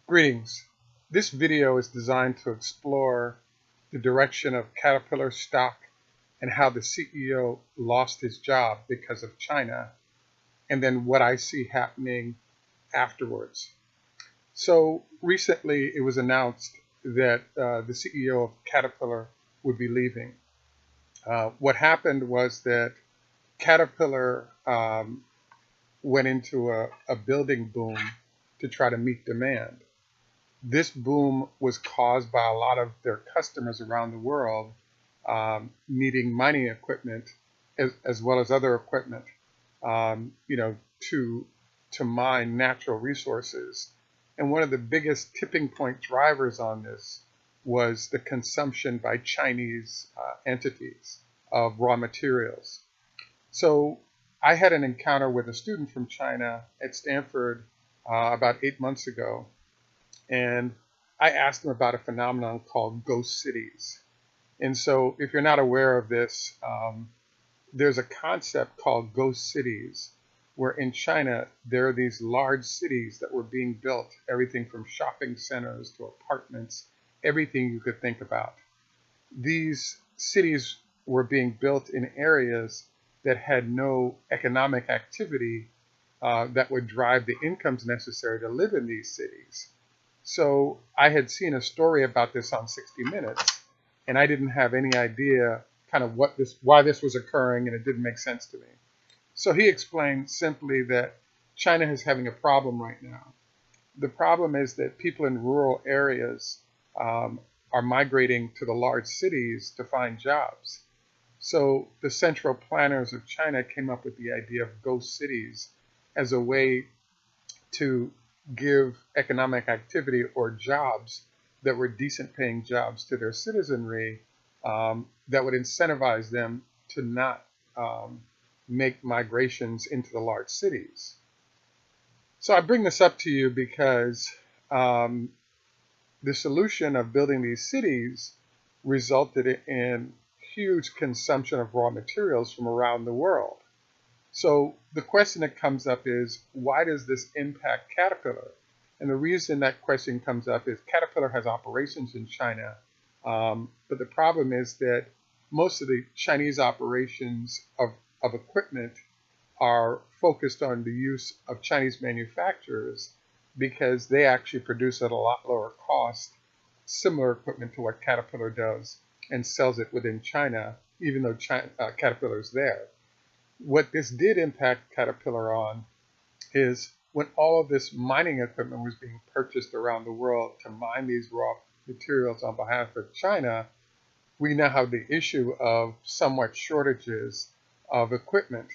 Greetings. This video is designed to explore the direction of Caterpillar stock and how the CEO lost his job because of China, and then what I see happening afterwards. So recently it was announced that the CEO of Caterpillar would be leaving. What happened was that Caterpillar went into a building boom to try to meet demand. This boom was caused by a lot of their customers around the world needing mining equipment as well as other equipment, to mine natural resources. And one of the biggest tipping point drivers on this was the consumption by Chinese entities of raw materials. So I had an encounter with a student from China at Stanford about 8 months ago, and I asked him about a phenomenon called ghost cities. And so if you're not aware of this, there's a concept called ghost cities, where in China there are these large cities that were being built, everything from shopping centers to apartments, everything you could think about. These cities were being built in areas that had no economic activity that would drive the incomes necessary to live in these cities. So I had seen a story about this on 60 Minutes, and I didn't have any idea kind of why this was occurring, and it didn't make sense to me. So he explained simply that China is having a problem right now. The problem is that people in rural areas are migrating to the large cities to find jobs. So the central planners of China came up with the idea of ghost cities as a way to give economic activity or jobs that were decent paying jobs to their citizenry, that would incentivize them to not make migrations into the large cities. So I bring this up to you because the solution of building these cities resulted in huge consumption of raw materials from around the world. So the question that comes up is, why does this impact Caterpillar? And the reason that question comes up is Caterpillar has operations in China, but the problem is that most of the Chinese operations of equipment are focused on the use of Chinese manufacturers because they actually produce at a lot lower cost similar equipment to what Caterpillar does and sells it within China, even though Caterpillar is there. What this did impact Caterpillar on is when all of this mining equipment was being purchased around the world to mine these raw materials on behalf of China, we now have the issue of somewhat shortages of equipment.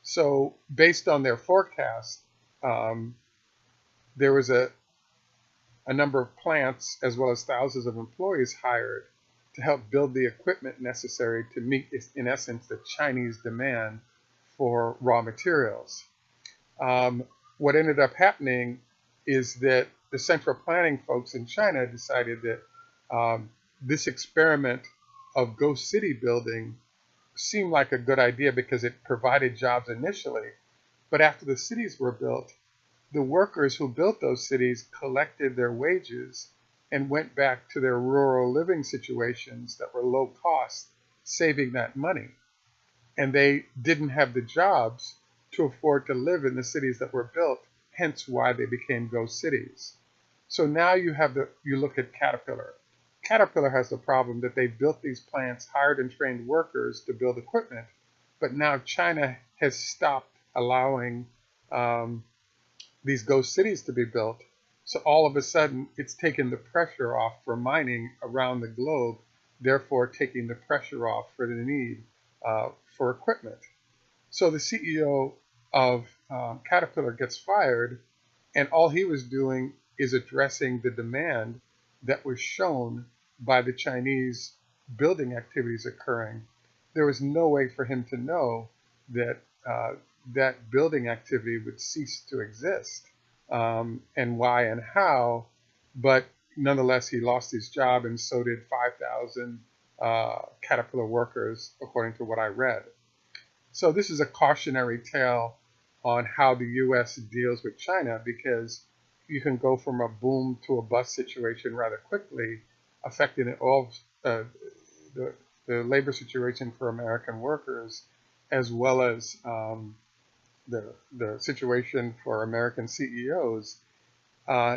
So based on their forecast, there was a number of plants as well as thousands of employees hired to help build the equipment necessary to meet, in essence, the Chinese demand for raw materials. What ended up happening is that the central planning folks in China decided that this experiment of ghost city building seemed like a good idea because it provided jobs initially. But after the cities were built, the workers who built those cities collected their wages and went back to their rural living situations that were low cost, saving that money. And they didn't have the jobs to afford to live in the cities that were built, hence why they became ghost cities. So now you look at Caterpillar. Caterpillar has the problem that they built these plants, hired and trained workers to build equipment, but now China has stopped allowing these ghost cities to be built. So all of a sudden, it's taken the pressure off for mining around the globe, therefore taking the pressure off for the need for equipment. So the CEO of Caterpillar gets fired, and all he was doing is addressing the demand that was shown by the Chinese building activities occurring. There was no way for him to know that that building activity would cease to exist, and why and how, but nonetheless he lost his job, and so did 5,000 Caterpillar workers, according to what I read. So this is a cautionary tale on how the U.S. deals with China, because you can go from a boom to a bust situation rather quickly, affecting all the, the labor situation for American workers, as well as the situation for American CEOs, uh,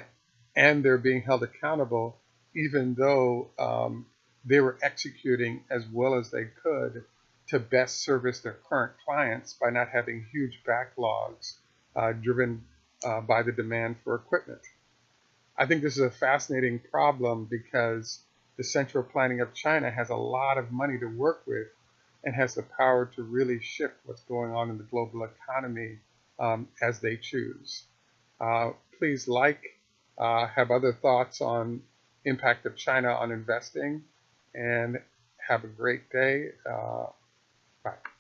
and they're being held accountable, even though they were executing as well as they could to best service their current clients by not having huge backlogs driven by the demand for equipment. I think this is a fascinating problem because the central planning of China has a lot of money to work with and has the power to really shift what's going on in the global economy as they choose. Please have other thoughts on impact of China on investing, and have a great day. Bye.